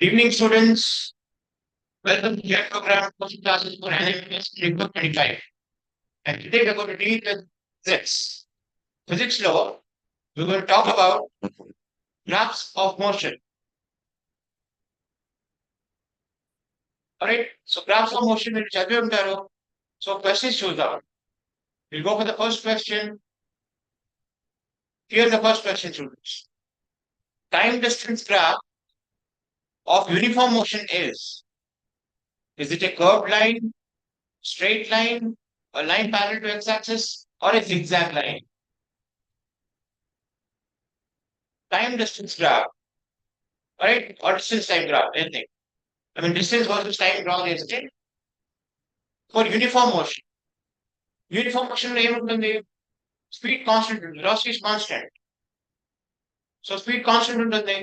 Evening students, welcome to your program coaching classes for NMMS 25. And today we're going to deal with physics. Physics law, we're going to talk about graphs of motion. Alright, so graphs of motion will chadve untaru. So questions choose out. We'll go for the first question. Here's the first question, students. Time distance graph of uniform motion is it a curved line, straight line, a line parallel to x-axis, or a zigzag line? Time distance graph, right? Or distance time graph, anything. I mean, distance versus time graph is it? For uniform motion. Uniform motion ఏముంటుంది? Speed constant, velocity is constant. So speed constant ఉంటుంది.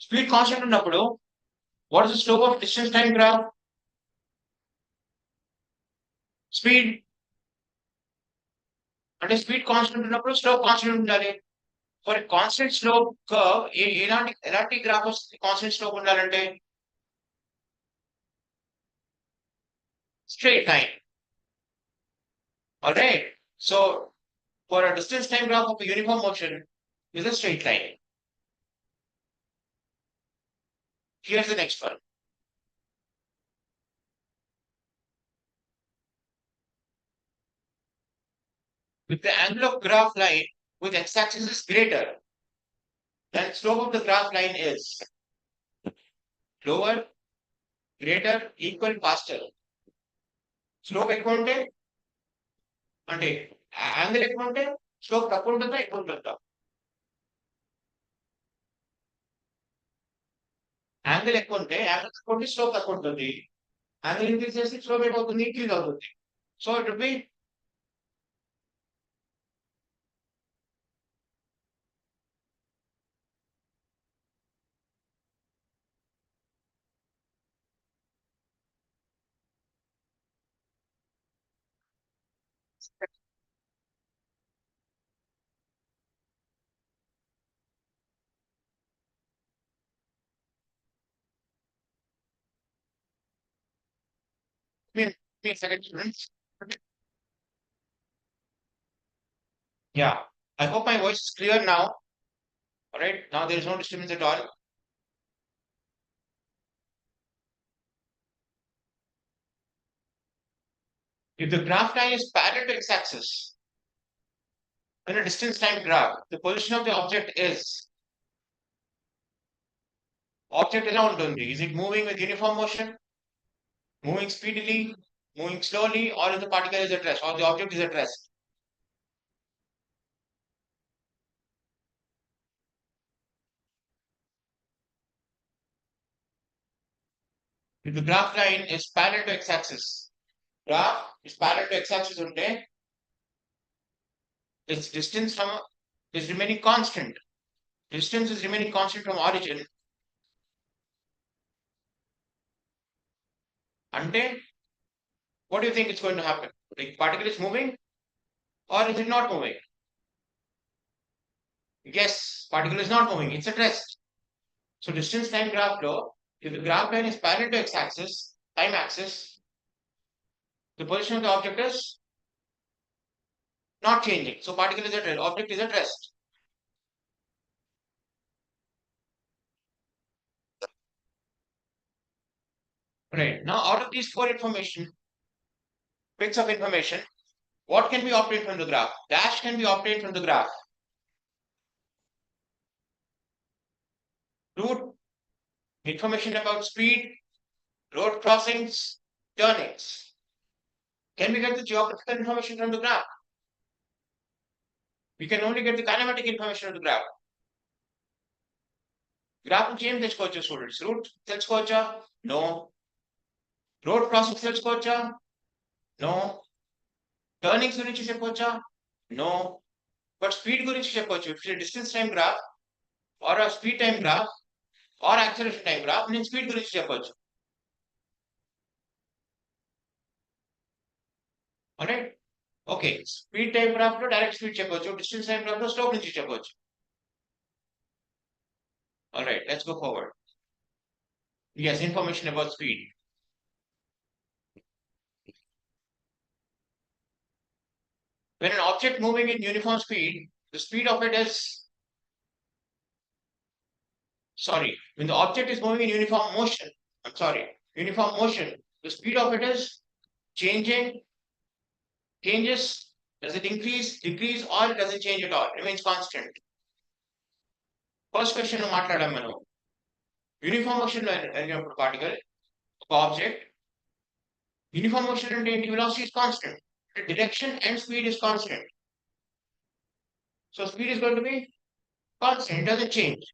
Speed constant ఉన్నప్పుడు what is the slope of distance time graph? Speed అంటే speed constant ఉన్నప్పుడు slope constant ఉండాలి. For a constant slope curve ఎలాంటి graph వస్తుంది? Constant slope ఉండాలంటే straight line. Alright. So for a distance time graph of a uniform motion is a straight line. Here's the next one. If the angle of graph line with x-axis is greater, then slope of the graph line is lower, greater, equal, faster. Slope ఎక్కువ ఉంటే అంటే angle ఎక్కువ ఉంటే slope తక్కువ ఉంటుందా ఎక్కువ ఉంటుందా? Angle ఎక్కువ ఉంటే యాంగిల్ తక్కువ ఉంటే స్లోప్ తక్కువ ఉంటుంది. యాంగిల్ ఇంక్రీజ్ చేస్తే స్లోప్ ఏమవుతుంది? ఇంక్రీజ్ అవుతుంది. So it will be second students. Yeah, I hope my voice is clear now. All right, now there is no disturbance at all. If the graph line is parallel to x-axis, in a distance time graph, the position of the object is ఎలా ఉంటుంది? Is it moving with uniform motion, moving speedily, moving slowly, or is the particle is at rest, or the object is at rest? If the graph line is parallel to x-axis, graph is parallel to x-axis ఉంటే its distance from is remaining constant. Distance is remaining constant from origin. అంటే what do you think is going to happen? The particle is moving or is it not moving? Yes, particle is not moving, it's at rest. So distance time graph లో if the graph line is parallel to x-axis, time axis, the position of the object is not changing. So particle is at rest, object is at rest. Right. Now out of these four bits of information, what can be obtained from the graph? Dash can be obtained from the graph. Route, information about speed, road crossings, turnings. Can we get the geographical information from the graph? We can only get the kinematic information of the graph. Graph నుంచి ఏం తెచ్చుకోవచ్చు students? Route తెలుసుకోవచ్చా? No. Road crossings తెలుసుకోవచ్చా? No. Turnings గురించి చెప్పవచ్చా? No. But speed గురించి చెప్పవచ్చు. If distance time graph or speed time graph or acceleration time graph నేను స్పీడ్ గురించి చెప్పవచ్చు. Alright, okay. Speed time graph లో డైరెక్ట్ స్పీడ్ చెప్పవచ్చు, డిస్టెన్స్ టైం గ్రాఫ్ లో స్లోప్ నుంచి చెప్పవచ్చు. Alright, let's go forward. Yes, information about speed. When an object moving in uniform speed, the speed of it is, sorry, when the object is moving in uniform motion, I'm sorry, uniform motion, the speed of it is changing, changes, does it increase, decrease, or it doesn't change at all, remains constant. First question మాట్లాడాం మనం uniform motion అయినప్పుడు particle ఒక object uniform motion అంటే ఏంటి velocity is constant direction and speed is constant, so speed is going to be constant, it doesn't change.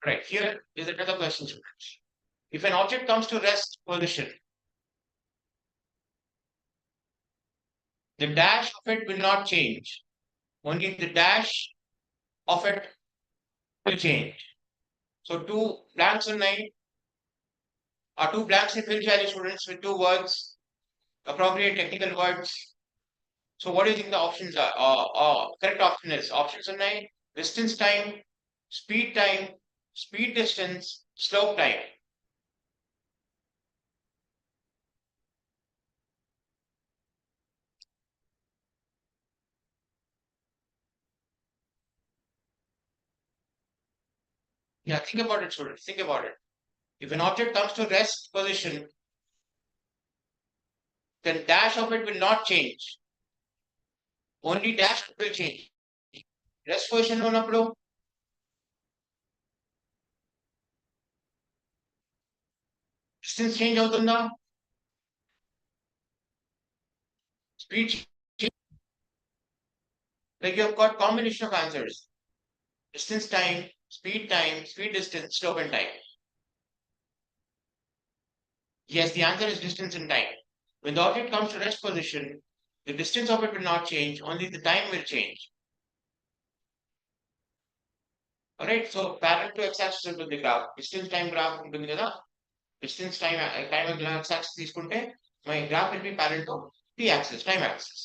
Right, here is another question, students. If an object comes to rest position, the dash of it will not change. Only the dash of it will change. So two blanks in nine are two blanks in fill value, students, with two words, appropriate technical words. So what do you think the options are? Correct option is options are nine: distance time, speed distance, slope time. Yeah, think about it, students. Think about it. If an object comes to rest position, then dash of it will not change. Only dash will change. Rest position ఉన్నప్పుడు distance change అవుతుందా? Speed change. Like you have got combination of answers. Distance time, speed distance, slope and time. Yes, the answer is distance and time. When the object comes to rest position, the distance of it will not change, only the time will change. Alright, so parallel to x-axis ఉంటుంది graph. Distance time graph ఉంటుంది కదా. Distance time x-axis తీసుకుంటే my graph will be parallel to the axis, time axis.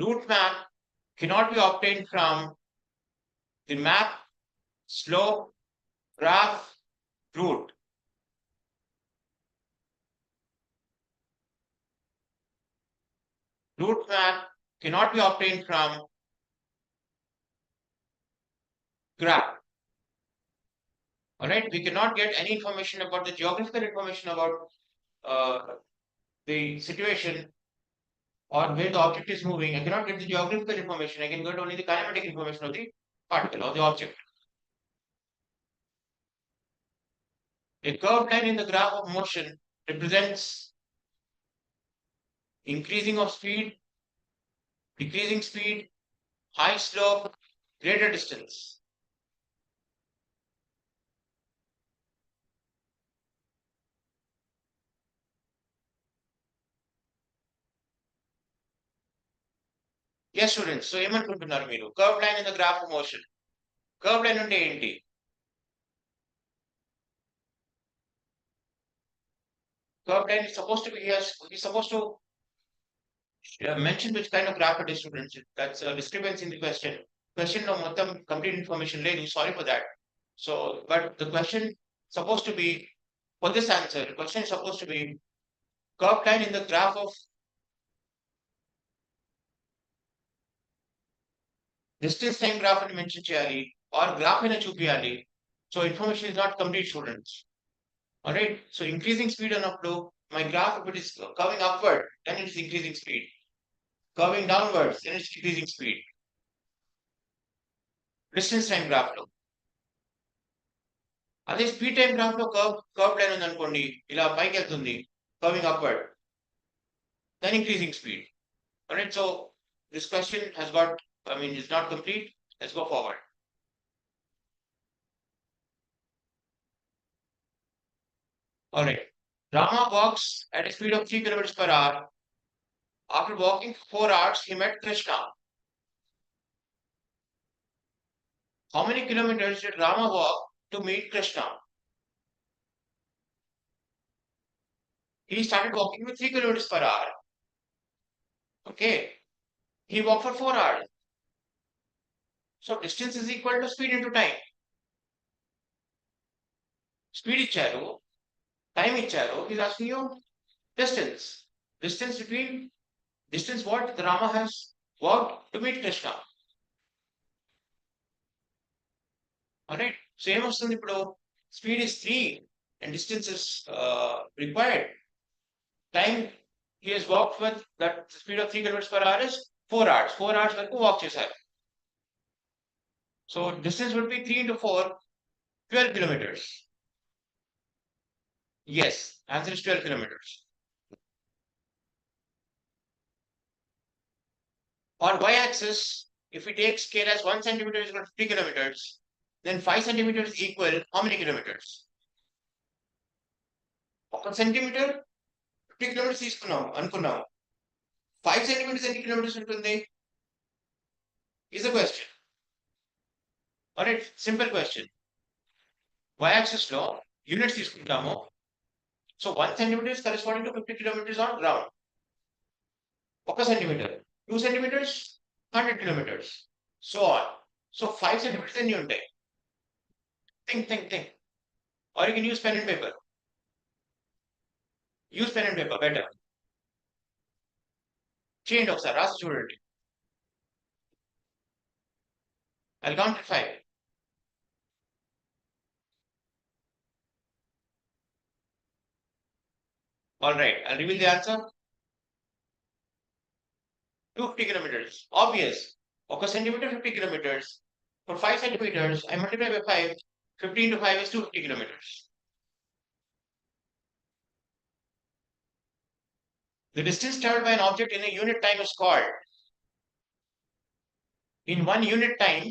Route map cannot be obtained from the map, slope, graph, route. Route map cannot be obtained from graph. All right, we cannot get any information about the geographical information about the situation or where the object is moving. I cannot get the geographical information. I can get only the kinematic information of the particle or the object. A curved line in the graph of motion represents increasing of speed, decreasing speed, high slope, greater distance. Yes, students. So ఏమనుకుంటున్నారు మీరు? Curved line in the graph of motion. Curved line అంటే ఏంటి? Curved line is supposed to be here. He's supposed to mention which kind of graph it is, students. That's a disturbance in the question. Question లో మొత్తం complete information లేదు. Sorry for that. So, but the question supposed to be, for this answer, the question is supposed to be curved line in the graph of distance time graph అని mention చేయాలి or graph అయినా చూపియాలి. So information is not complete, students. Alright, so increasing speed అన్నప్పుడు my graph, if it is curving upward, then it is increasing speed. Curving downwards, then it's decreasing speed. Distance time graph లో అదే speed time graph లో curve line ఉంది అనుకోండి, ఇలా పైకి వెళ్తుంది, carving upward, then increasing speed. Alright, so this question has got, is not complete. Let's go forward. Alright, Rama walks at a speed of 3 kilometers per hour After walking for 4 hours, he met Krishna. How many kilometers did Rama walk to meet Krishna? He started walking with 3 kilometers per hour. Okay. He walked for 4 hours. So distance is equal to speed into time. Speed ఇచ్చారు, time ఇచ్చారు. He's asking you distance. Distance between distance what the Rama has walked to meet Krishna. Alright. So ఏమొస్తుంది ఇప్పుడు? Speed is 3 and distance is required. Time he has walked with that speed of 3 kilometers per hour is 4 hours. 4 hours వరకు walk చేశారు. So distance would be 3 into 4, 12 kilometers. Yes, answer is 12 kilometers. On y-axis, if we take scale as 1 centimeter is equal to 50 kilometers, then 5 centimeters equal how many kilometers? 1 centimeter 50 kilometers తీసుకున్నాం అనుకున్నాం. 5 centimeters ఎన్ని kilometers ఉంటుంది? Is a question. Alright, simple question. Y-axis లో units తీసుకుంటాము. So 1 centimeter is corresponding to 50 kilometers on ground. 1 centimeter, 2 centimeters, 100 kilometers, so on. So 5 centimeters ఎన్ని ఉంటాయి? Think. Or you can use pen and paper. Use pen and paper better. చేయండి ఒకసారి రాసి చూడండి. I'll count to 5. Alright, I'll reveal the answer. 250 kilometers. Obvious. 1 centimeter 50 kilometers. For 5 centimeters, I multiply by 5. 50 into 5 is 250 kilometers. The distance traveled by an object in a unit time is called. In 1 unit time,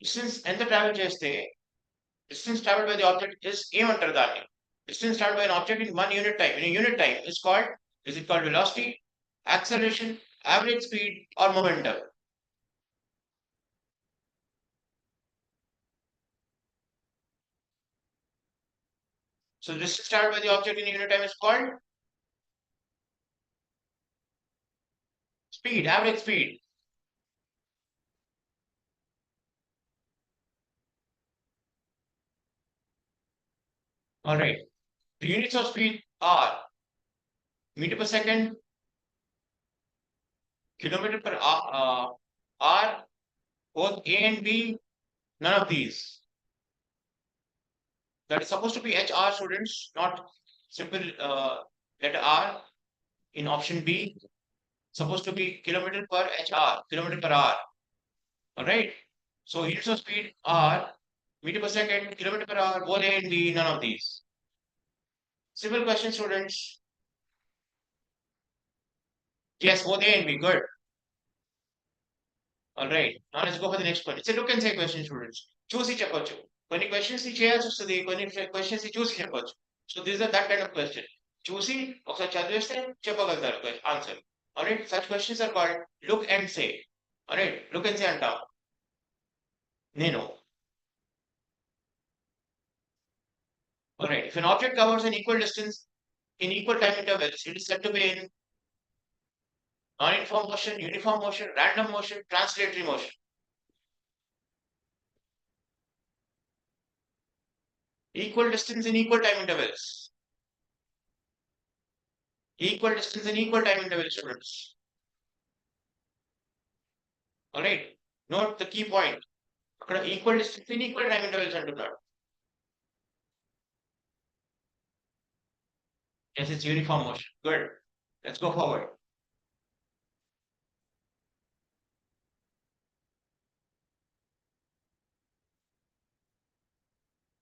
distance ఎంత travel చేస్తే distance traveled by the object is ఏమంటారు దాన్ని? Distance traveled by an object in 1 unit time. In a unit time is called, is it called velocity, acceleration, average speed, or momentum? So the distance traveled by the object in a unit time is called speed, average speed. Alright. The units of speed are meter per second, kilometer per hour, both A and B, none of these. That is supposed to be HR students, not simple letter R in option B. Supposed to be kilometer per HR, kilometer per hour. Alright. So units of speed are meter per second, kilometer per hour, both A and B, none of these. Simple question, students. Yes, both A and B, good. Alright, now let's go for the next one. It's a look and say question, students. చూసి చెప్పొచ్చు. కొన్ని questions ని చేయాల్సి వస్తుంది, కొన్ని questions ని చూసి చెప్పొచ్చు. So these are that kind of question. చూసి ఒకసారి చదివేస్తే చెప్పగలుగుతారు answer. Alright, such questions are called look and say. Alright, look and say అంటాం. నేను. Alright, if an object covers an equal distance in equal time intervals, it is said to be in non-uniform motion, uniform motion, random motion, translatory motion. Equal distance in equal time intervals. Equal distance in equal time intervals, students. Alright, note the key point. అక్కడ equal distance in equal time intervals అంటున్నాడు. Yes, it's uniform motion. Good. Let's go forward.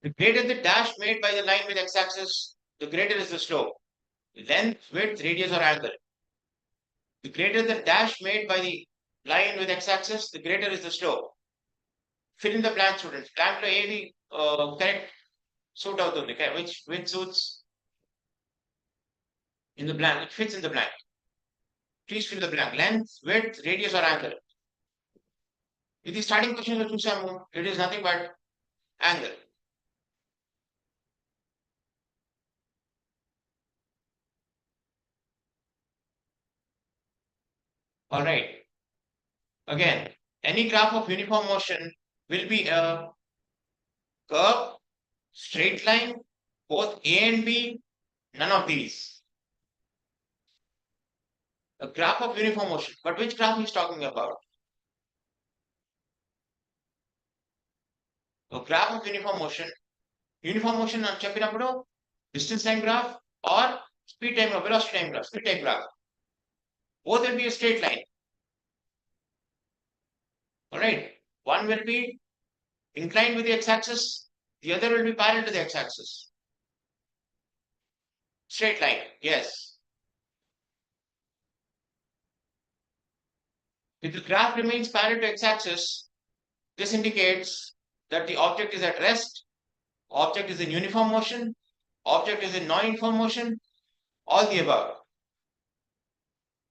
The greater the dash made by the line with x-axis, the greater is the slope. Length, width, radius, or angle. The greater the dash made by the line with x-axis, the greater is the slope. Fill in the blank, students. Blank lo ఏది correct suit అవుతుంది, which suits in the blank, which fits in the blank. Please fill the blank. Length, width, radius, or angle. If the starting question is it is nothing but angle. All right. Again, any graph of uniform motion will be a curve, straight line, both A and B, none of these. A graph of uniform motion. But which graph is talking about? A graph of uniform motion. Uniform motion అని చెప్పినప్పుడు distance time graph or speed time or velocity time graph, speed time graph. Both will be a straight line. Alright. One will be inclined with the x-axis, the other will be parallel to the x-axis. Straight line, yes. If the graph remains parallel to x-axis, this indicates that the object is at rest, object is in uniform motion, object is in non-uniform motion, all the above.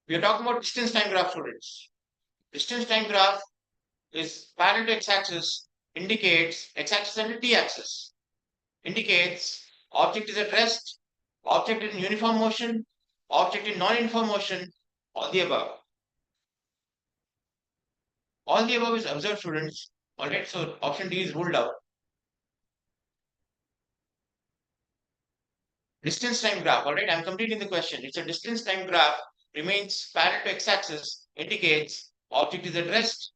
We are talking about distance time graph, students. Distance time graph is parallel to x-axis, indicates x-axis and t-axis, indicates object is at rest, object is in uniform motion, object in non-uniform motion, all the above. All the above is observed, students. Alright, so option D is ruled out. Distance time graph. Alright, I'm completing the question. It's a distance time graph, remains parallel to x-axis, indicates object is at rest,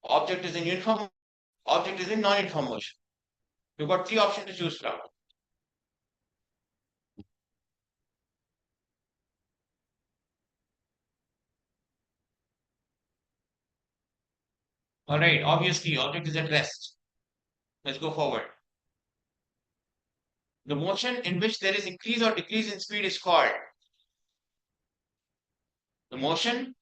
object is in uniform, object is in non-uniform motion. You've got three options to choose from. Alright, obviously object is at rest. Let's go forward. The motion in which there is increase or decrease in speed is called. The motion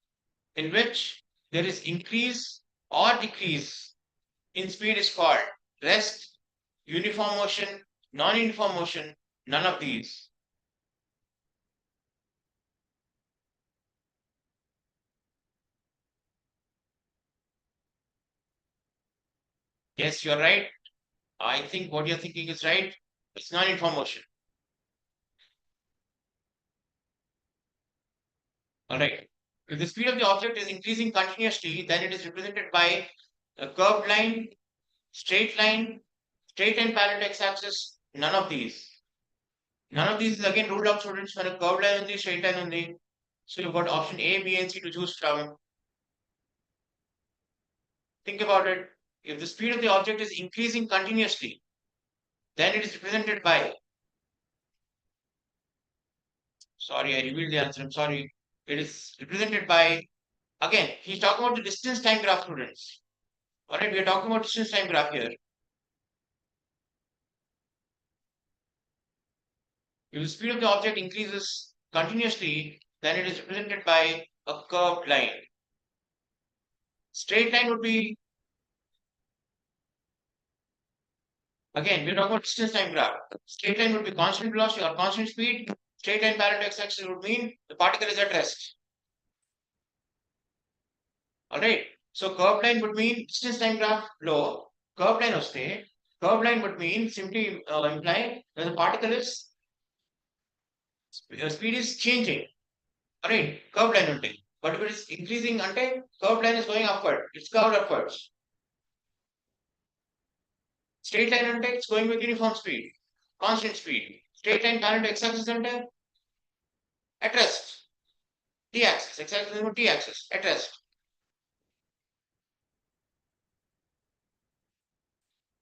in which there is increase or decrease in speed is called rest, uniform motion, non-uniform motion, none of these. Yes, you're right. I think what you're thinking is right. It's non-uniform motion. All right. If the speed of the object is increasing continuously, then it is represented by a curved line, straight line parallel to x-axis, none of these. None of these is again ruled out, students. For a curved line only, straight line only. So you've got option A, B, and C to choose from. Think about it. If the speed of the object is increasing continuously, then it is represented by. Sorry, I revealed the answer. I'm sorry. It is represented by. Again, he's talking about the distance time graph, students. All right, we are talking about distance time graph here. If the speed of the object increases continuously, then it is represented by a curved line. Straight line would be, again, we're talking about distance time graph. Straight line would be constant velocity or constant speed. Straight line parallel to x-axis would mean the particle is at rest. Alright, so curved line would mean distance time graph low. Curved line curved line would mean simply imply that the particle is speed is changing. Alright, curved line until. But if it is increasing until curved line is going upward, it's curved upwards. Straight line until it's going with uniform speed, constant speed. Straight line parallel to x-axis until at rest. T-axis, x-axis is t-axis, at rest.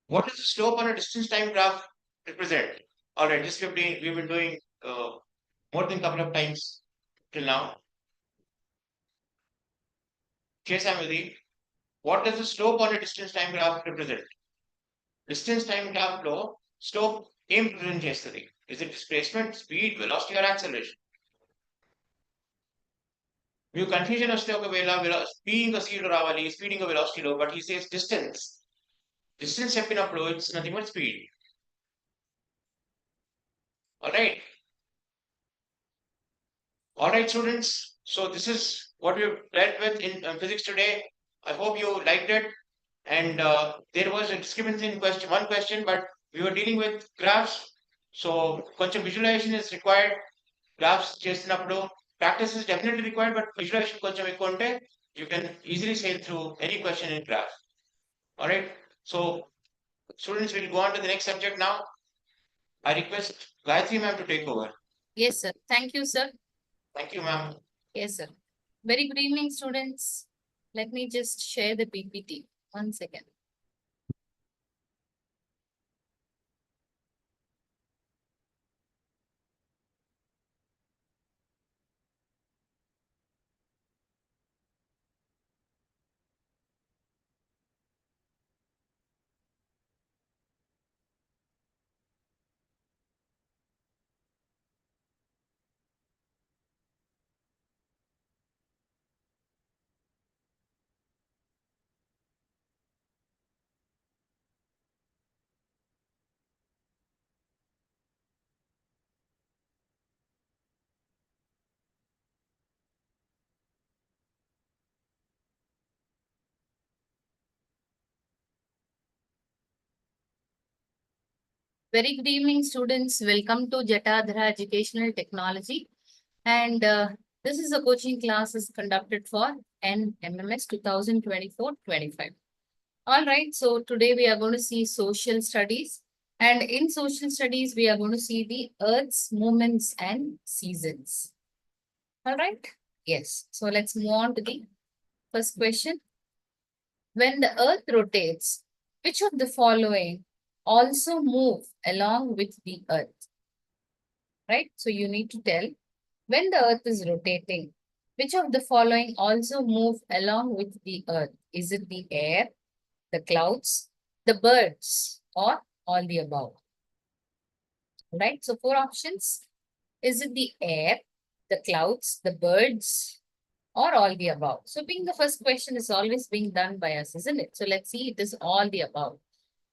What does the slope on a distance time graph represent? Alright, this we've been doing more than a couple of times till now. Chase Amity, what does the slope on a distance time graph represent? Distance time graph లో slope ఏం represent చేస్తుంది? Is it displacement, speed, velocity or acceleration? మీకు confusion వస్తే ఒకవేళ speed ఇంకా సీడ్ రావాలి, speed ఇంకా వెలాసిటీలో, but he says distance. Distance చెప్పినప్పుడు it's nothing but speed. All right, students. So this is what we've dealt with in physics today. I hope you liked it. And there was a discrepancy in question, one question, but we were dealing with graphs. So కొంచెం visualization is required. Graphs చేసినప్పుడు practice is definitely required, but visualization కొంచెం ఎక్కువ ఉంటే you can easily sail through any question in graph. All right. So students will go on to the next subject now. I request Gayatri ma'am to take over. Yes, sir. Thank you, sir. Thank you, ma'am. Yes, sir. Very good evening, students. Let me just share the PPT. One second. Very good evening, students. Welcome to Jatadhara Educational Technology. And this is a coaching class is conducted for NMMS 2024-25. All right. So today we are going to see social studies. And in social studies, we are going to see the Earth's movements and seasons. All right. Yes. So let's move on to the first question. When the Earth rotates, which of the following also move along with the Earth? Right? So you need to tell when the Earth is rotating, which of the following also move along with the Earth? Is it the air, the clouds, the birds, or all the above? Right? So four options. Is it the air, the clouds, the birds, or all the above? So being the first question is always being done by us, isn't it? So let's see, it is all the above.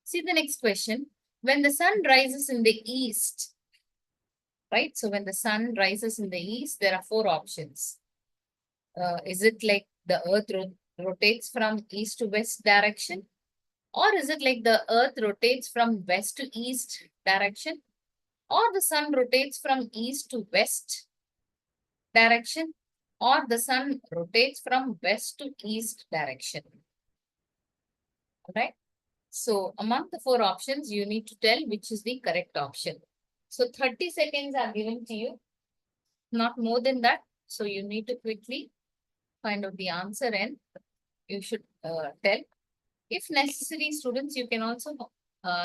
See the next question. When the sun rises in the east, right? So when the sun rises in the east, there are four options. Is it like the earth rotates from east to west direction? Or is it like the earth rotates from west to east direction? Or the sun rotates from east to west direction? Or the sun rotates from west to east direction? Right? So among the four options, you need to tell which is the correct option. So 30 seconds are given to you, not more than that. So you need to quickly find out the answer and you should tell. If necessary, students, you can also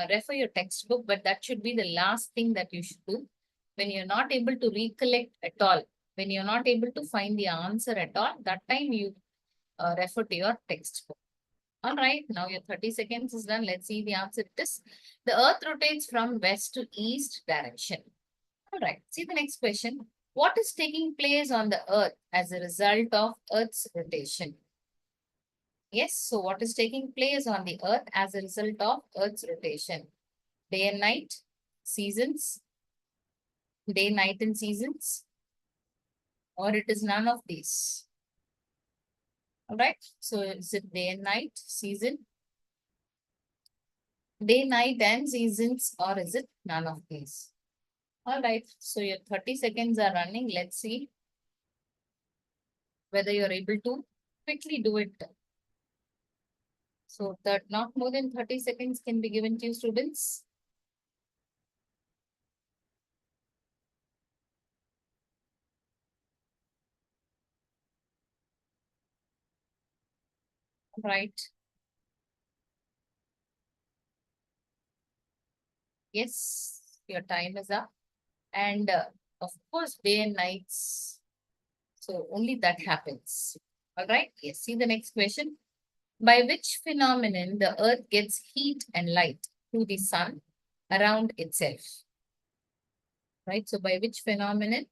refer your textbook, but that should be the last thing that you should do. When you're not able to recollect at all, when you're not able to find the answer at all, that time you refer to your textbook. All right, now your 30 seconds is done. Let's see the answer. It is the earth rotates from west to east direction. All right, see the next question. What is taking place on the earth as a result of earth's rotation? Yes, so what is taking place on the earth as a result of earth's rotation? Day and night, seasons, day, night and seasons, or it is none of these? All right, so is it day and night, season, day, night and seasons, or is it none of these? All right, so your 30 seconds are running. Let's see whether you're able to quickly do it. So that not more than 30 seconds can be given to you, students. Right. Yes, your time is up. And of course, day and nights. So only that happens. All right. Yes. See the next question. By which phenomenon the earth gets heat and light through the sun around itself? Right. So by which phenomenon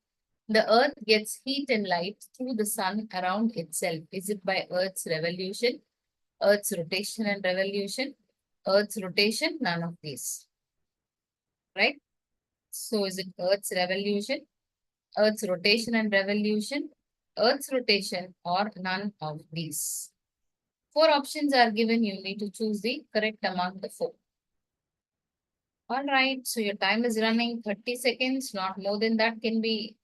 the earth gets heat and light through the sun around itself? Is it by earth's revolution, earth's rotation and revolution, earth's rotation? None of these. Right. So is it earth's revolution, earth's rotation and revolution, Earth's rotation, or none of these. 4 options are given. You need to choose the correct among the 4. All right, so your time is running 30 seconds, not more than that can be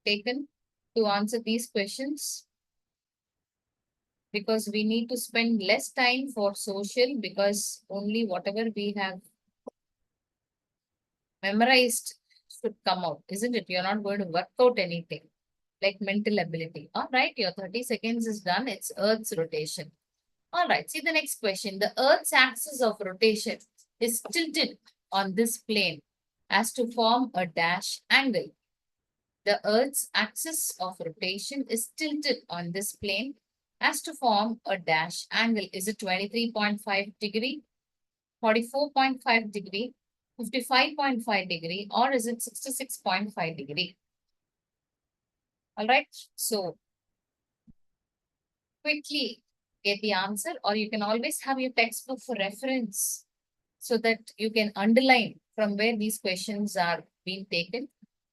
taken to answer these questions, because we need to spend less time for social, because only whatever we have memorized should come out, isn't it? You're not going to work out anything like mental ability. All right, your 30 seconds is done. It's Earth's rotation. All right, see the next question. The Earth's axis of rotation is tilted on this plane as to form a dash angle. The Earth's axis of rotation is tilted on this plane as to form a dash angle. Is it 23.5 degree, 44.5 degree, 55.5 degree, or is it 66.5 degree? All right, so quickly get the answer, or you can always have your textbook for reference so that you can underline from where these questions are being taken.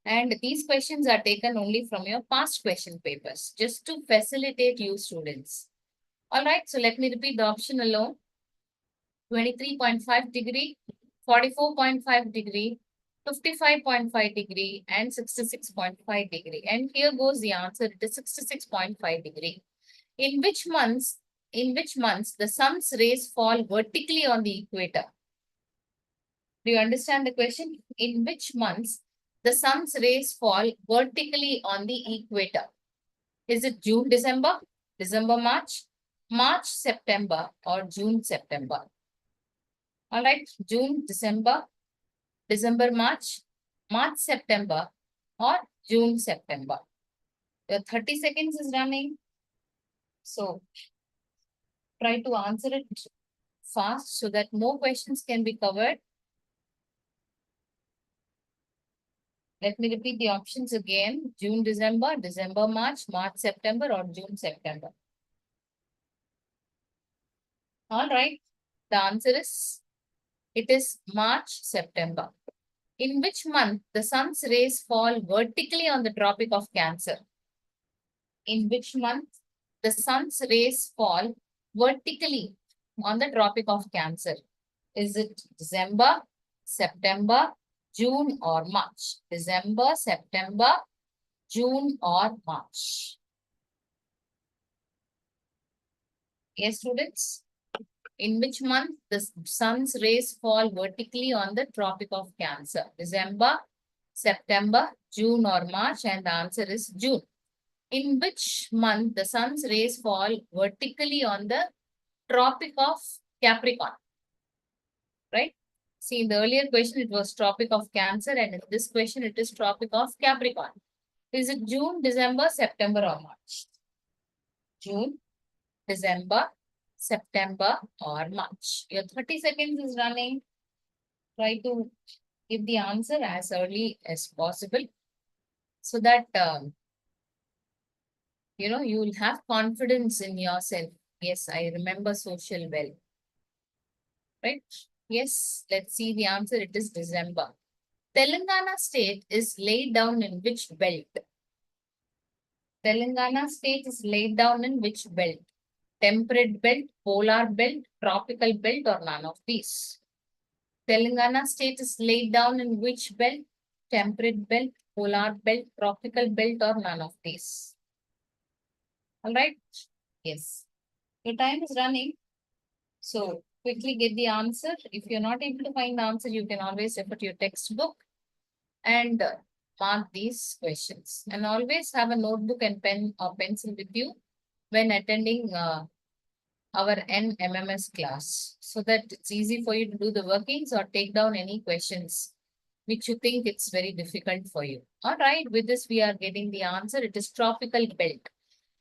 And these questions are taken only from your past question papers, just to facilitate you students. All right, so let me repeat the option alone. 23.5 degree, 44.5 degree, 55.5 degree, and 66.5 degree. And here goes the answer. It is 66.5 degree. In which months the sun's rays fall vertically on the equator? Do you understand the question? In which months the sun's rays fall vertically on the equator? Is it June, December, December, March, March, September, or June, September? All right, June, December, December, March, March, September, or June, September. Your 30 seconds is running. So try to answer it fast so that more questions can be covered. Let me repeat the options again. June, December, December, March, March, September, or June, September. All right. The answer is, it is March, September. In which month the sun's rays fall vertically on the Tropic of Cancer? In which month the sun's rays fall vertically on the Tropic of Cancer? Is it December, September, June, or March? December, September, June, or March? Yes, students. In which month the sun's rays fall vertically on the Tropic of Cancer? December, September, June, or March? And the answer is June. In which month the sun's rays fall vertically on the Tropic of Capricorn? Right? See, in the earlier question, it was Tropic of Cancer, and in this question, it is Tropic of Capricorn. Is it June, December, September, or March? June, December, September, or March? Your 30 seconds is running. Try to give the answer as early as possible so that you know, you will have confidence in yourself. Yes, I remember social well. Right? Yes, let's see the answer. It is December. Telangana state is laid down in which belt? Telangana state is laid down in which belt? Temperate belt, polar belt, tropical belt, or none of these? Telangana state is laid down in which belt? Temperate belt, polar belt, tropical belt, or none of these? All right. Yes. Your time is running. So quickly get the answer. If you're not able to find the answer, you can always refer to your textbook and mark these questions. And always have a notebook and pen or pencil with you when attending our NMMS class, so that it's easy for you to do the workings or take down any questions which you think it's very difficult for you. All right, with this we are getting the answer. It is tropical belt.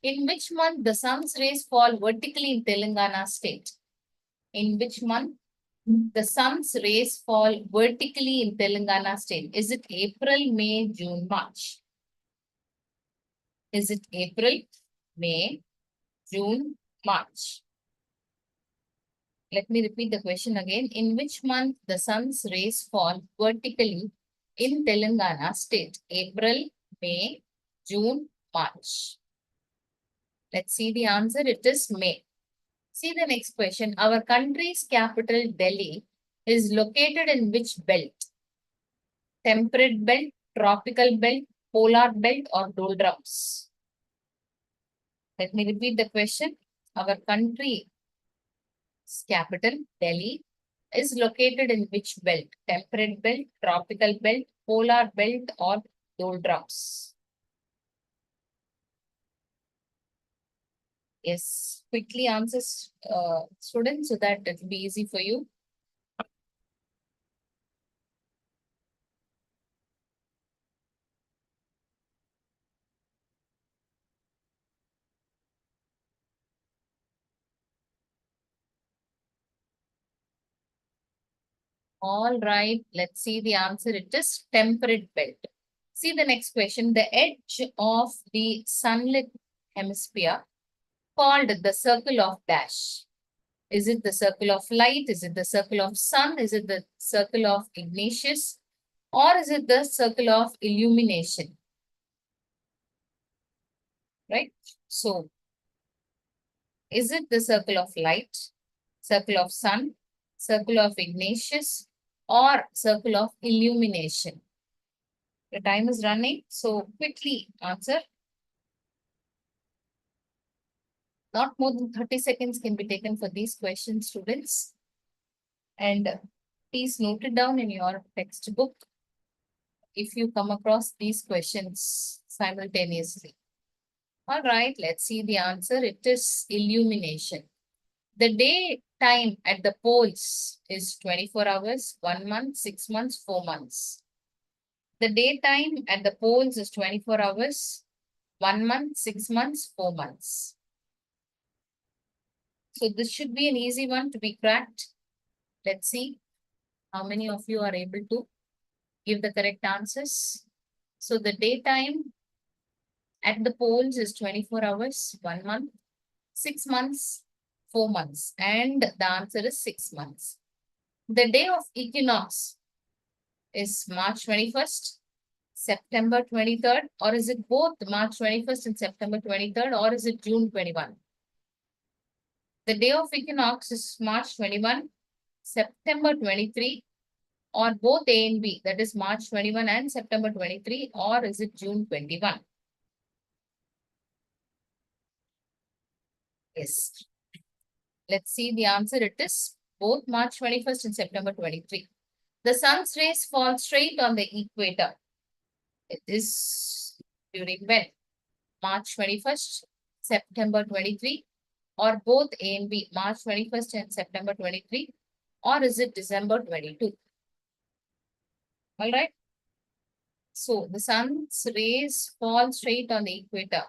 In which month the sun's rays fall vertically in Telangana state? In which month the sun's rays fall vertically in Telangana state? Is it April, May, June, March? Is it April, May, June, March? Let me repeat the question again. In which month the sun's rays fall vertically in Telangana state? April, May, June, March. Let's see the answer. It is May. See the next question. Our country's capital, Delhi, is located in which belt? Temperate belt, tropical belt, polar belt, or doldrums? Let me repeat the question. Our country's capital, Delhi, is located in which belt? Temperate belt, tropical belt, polar belt, or doldrums? Yes, quickly answers, students, so that it will be easy for you. All right, let's see the answer. It is temperate belt. See the next question. The edge of the sunlit hemisphere called the circle of dash. Is it the circle of light? Is it the circle of sun? Is it the circle of Ignatius? Or is it the circle of illumination? Right? So, is it the circle of light, circle of sun, circle of Ignatius, or circle of illumination? The time is running, so quickly answer. Not more than 30 seconds can be taken for these questions, students. And please note it down in your textbook if you come across these questions simultaneously. All right, let's see the answer. It is illumination. The day time at the poles is 24 hours, 1 month, 6 months, 4 months. The daytime at the poles is 24 hours, 1 month, 6 months, 4 months. So this should be an easy one to be cracked. Let's see how many of you are able to give the correct answers. So the daytime at the poles is 24 hours, 1 month, 6 months, 4 months. And the answer is 6 months. The day of equinox is March 21st, September 23rd, or is it both March 21st and September 23rd, or is it June 21? The day of equinox is March 21, September 23, or both A and B, that is March 21 and September 23, or is it June 21? Yes. Let's see the answer. It is both March 21st and September 23. The sun's rays fall straight on the equator. It is during when? March 21st, September 23, or both A and B, March 21st and September 23, or is it December 22? All right. So the sun's rays fall straight on the equator,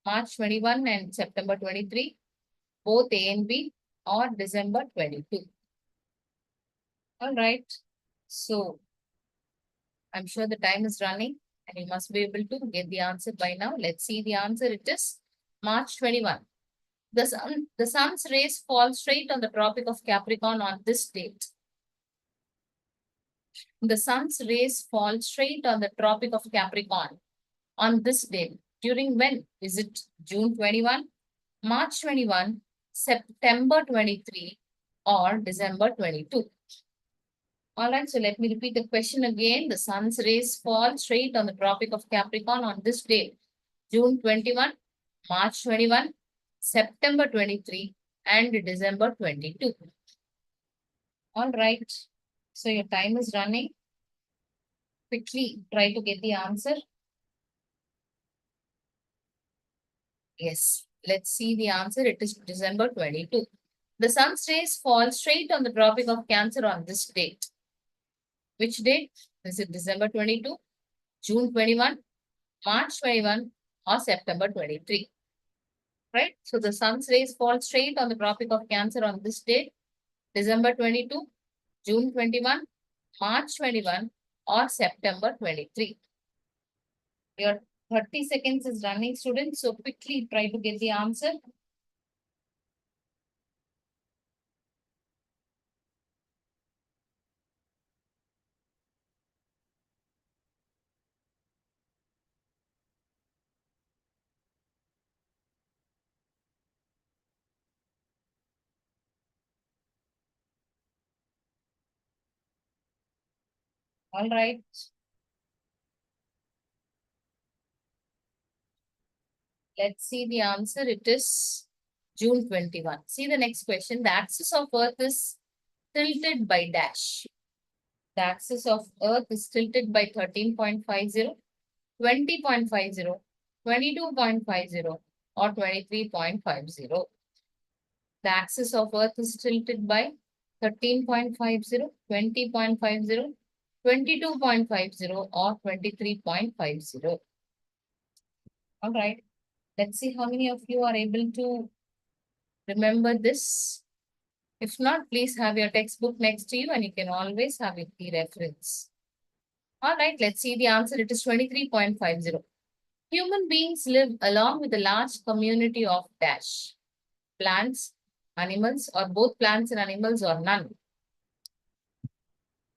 March 21 and September 23, both A and B, or December 22. All right. So I'm sure the time is running and you must be able to get the answer by now. Let's see the answer. It is March 21. The sun's rays fall straight on the Tropic of Capricorn on this date. The sun's rays fall straight on the Tropic of Capricorn on this date. During when? Is it June 21, March 21, September 23, or December 22? All right, so let me repeat the question again. The sun's rays fall straight on the Tropic of Capricorn on this date, June 21, March 21, September 23, and December 22. All right, so your time is running. Quickly try to get the answer. Yes, let's see the answer. It is December 22. The sun's rays fall straight on the Tropic of Cancer on this date. Which date? Is it December 22, June 21, March 21, or September 23? Right? So the sun's rays fall straight on the Tropic of Cancer on this date, December 22, June 21, March 21, or September 23. Your 30 seconds is running, students. So quickly try to get the answer. All right. Let's see the answer. It is June 21. See the next question. The axis of Earth is tilted by dash. The axis of Earth is tilted by 13.50, 20.50, 22.50, or 23.50. The axis of Earth is tilted by 13.50, 20.50, 22.50, or 23.50. All right. Let's see how many of you are able to remember this. If not, please have your textbook next to you and you can always have a key reference. All right, let's see the answer. It is 23.50. Human beings live along with a large community of dash. Plants, animals, or both plants and animals, or none.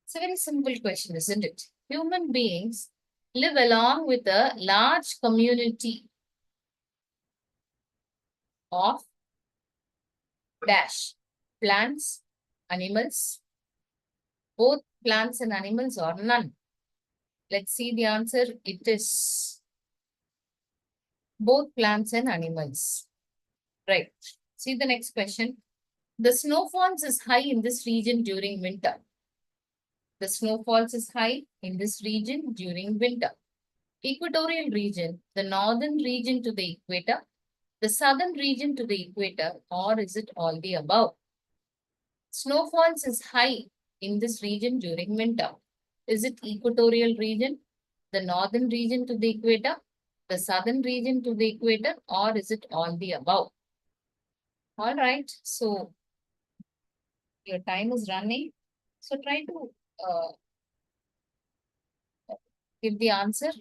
It's a very simple question, isn't it? Human beings live along with a large community of dash. Plants, animals, both plants and animals, or none. Let's see the answer. It is both plants and animals. Right. See the next question. The snowfalls is high in this region during winter. The snowfalls is high in this region during winter. Equatorial region, the northern region to the equator, the southern region to the equator, or is it all the above? Snowfalls is high in this region during winter. Is it equatorial region, the northern region to the equator, the southern region to the equator, or is it all the above? All right, so your time is running. So try to give the answer.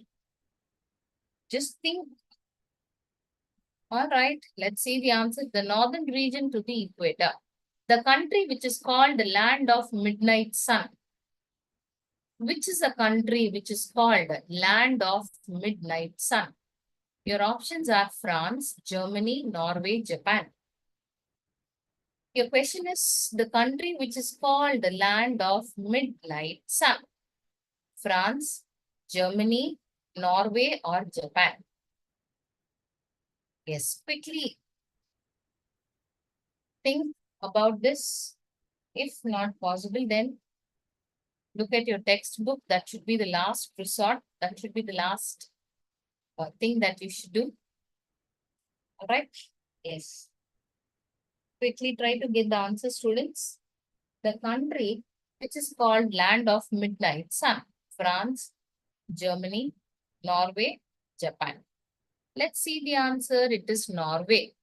Just think. All right, let's see the answer. The northern region to the equator. The country which is called the land of midnight sun. Which is a country which is called land of midnight sun? Your options are France, Germany, Norway, Japan. Your question is the country which is called the land of midnight sun. France, Germany, Norway, or Japan? Yes, quickly think about this. If not possible, then look at your textbook. That should be the last resort. That should be the last thing that you should do. All right? Yes. Quickly try to get the answer, students. The country which is called land of midnight sun. France, Germany, Norway, Japan. Let's see the answer. It is Norway.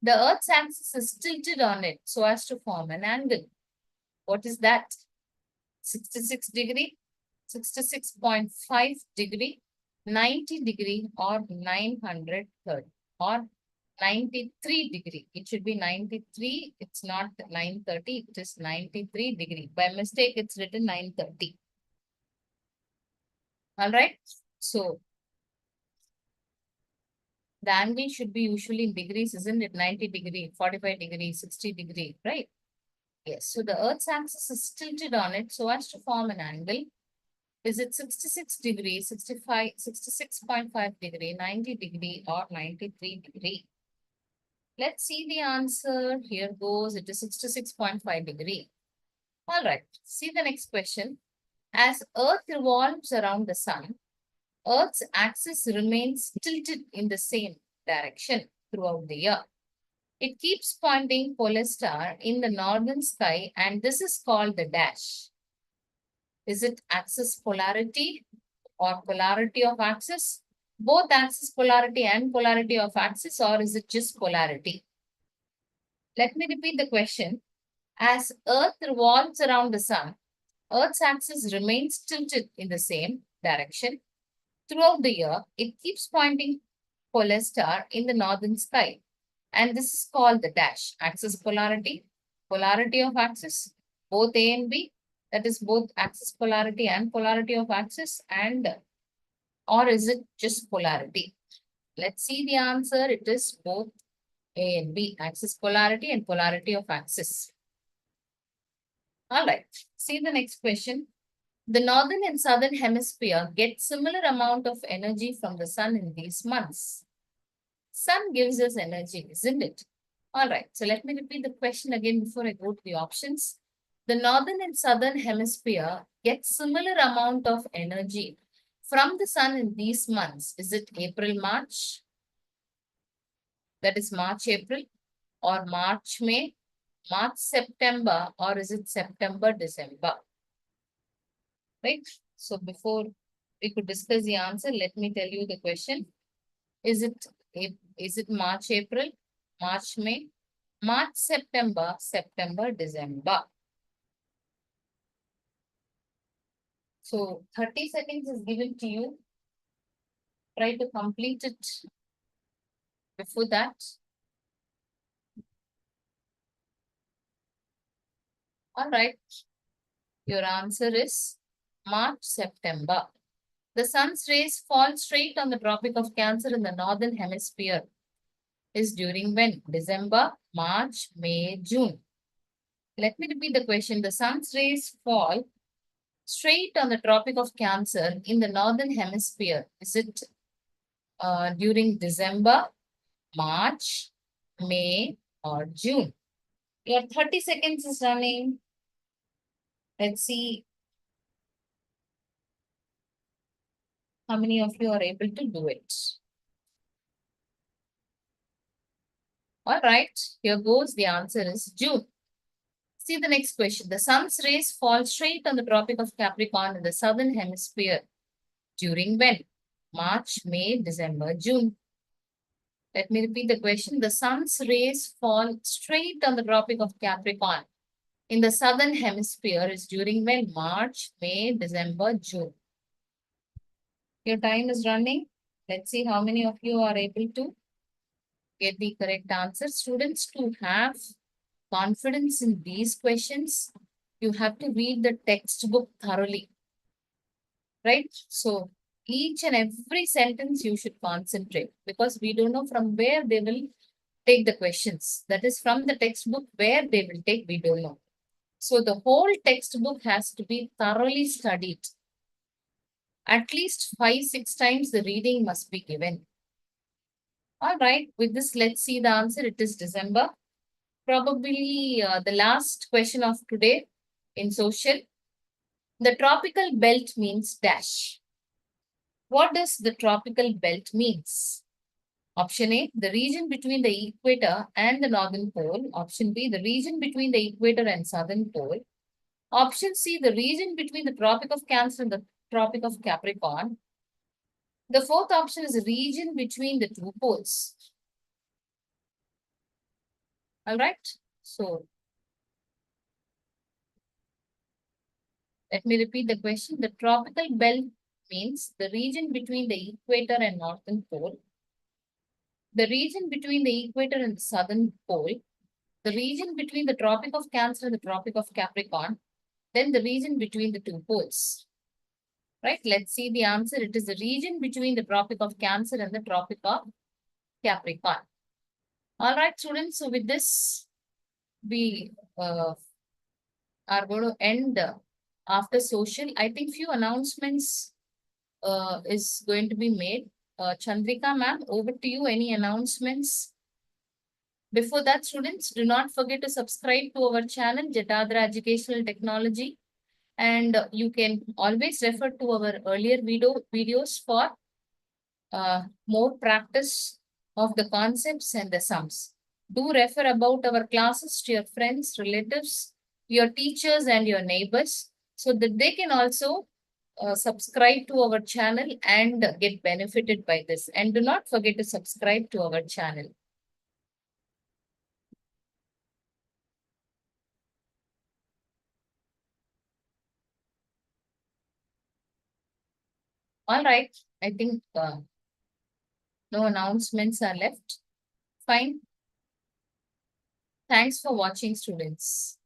The Earth's axis is tilted on it so as to form an angle. What is that? 66 degree, 66.5 degree, 90 degree, or 930, or 93 degree. It should be 93. It's not 930. It is 93 degree. By mistake, it's written 930. All right. So the angle should be usually in degrees, isn't it? 90 degree, 45 degree, 60 degree, right? Yes. So the Earth's axis is tilted on it so as to form an angle. Is it 66 degree, 65, 66.5 degree, 90 degree, or 93 degree? Let's see the answer. Here goes. It is 66.5 degree. All right. See the next question. As Earth revolves around the sun, Earth's axis remains tilted in the same direction throughout the year. It keeps pointing polar star in the northern sky, and this is called the dash. Is it axis polarity or polarity of axis? Both axis polarity and polarity of axis, or is it just polarity? Let me repeat the question. As Earth revolves around the sun, Earth's axis remains tilted in the same direction. Throughout the year, it keeps pointing polar star in the northern sky. And this is called the dash. Axis polarity, polarity of axis, both A and B. That is both axis polarity and polarity of axis, and or is it just polarity? Let's see the answer. It is both A and B, axis polarity and polarity of axis. All right. See the next question. The northern and southern hemisphere get similar amount of energy from the sun in these months. Sun gives us energy, isn't it? All right, so let me repeat the question again before I go to the options. The northern and southern hemisphere get similar amount of energy from the sun in these months. Is it April, March? That is March, April, or March, May, March, September, or is it September, December? Right? So before we could discuss the answer, let me tell you the question. Is it March, April, March, May, March, September, September, December? So 30 seconds is given to you. Try to complete it before that. All right. Your answer is March, September. The sun's rays fall straight on the Tropic of Cancer in the northern hemisphere. Is during when? December, March, May, June. Let me repeat the question. The sun's rays fall straight on the Tropic of Cancer in the northern hemisphere. Is it during December, March, May, or June? Your 30 seconds is running. Let's see how many of you are able to do it. All right, here goes. The answer is June. See the next question. The sun's rays fall straight on the Tropic of Capricorn in the southern hemisphere. During when? March, May, December, June. Let me repeat the question. The sun's rays fall straight on the Tropic of Capricorn in the southern hemisphere is during when? March, May, December, June. Your time is running. Let's see how many of you are able to get the correct answer. Students, to have confidence in these questions, you have to read the textbook thoroughly. Right? So each and every sentence you should concentrate because we don't know from where they will take the questions. That is from the textbook where they will take, we don't know. So the whole textbook has to be thoroughly studied. At least 5-6 times the reading must be given. All right, with this, let's see the answer. It is December. Probably the last question of today in social. The tropical belt means dash. What does the tropical belt means? Option A, the region between the equator and the northern pole. Option B, the region between the equator and southern pole. Option C, the region between the Tropic of Cancer and the Tropic of Capricorn. The fourth option is the region between the two poles. All right. So let me repeat the question. The tropical belt means the region between the equator and northern pole, the region between the equator and the southern pole, the region between the Tropic of Cancer and the Tropic of Capricorn, then the region between the two poles. Right? Let's see the answer. It is the region between the Tropic of Cancer and the Tropic of Capricorn. All right, students. So with this, we are going to end after social. I think few announcements is going to be made. Chandrika ma'am, over to you. Any announcements? Before that, students, do not forget to subscribe to our channel, Jatadhara Educational Technology. And you can always refer to our earlier videos for more practice of the concepts and the sums. Do refer about our classes to your friends, relatives, your teachers and your neighbors so that they can also subscribe to our channel and get benefited by this. And do not forget to subscribe to our channel. All right. I think no announcements are left. Fine. Thanks for watching, students.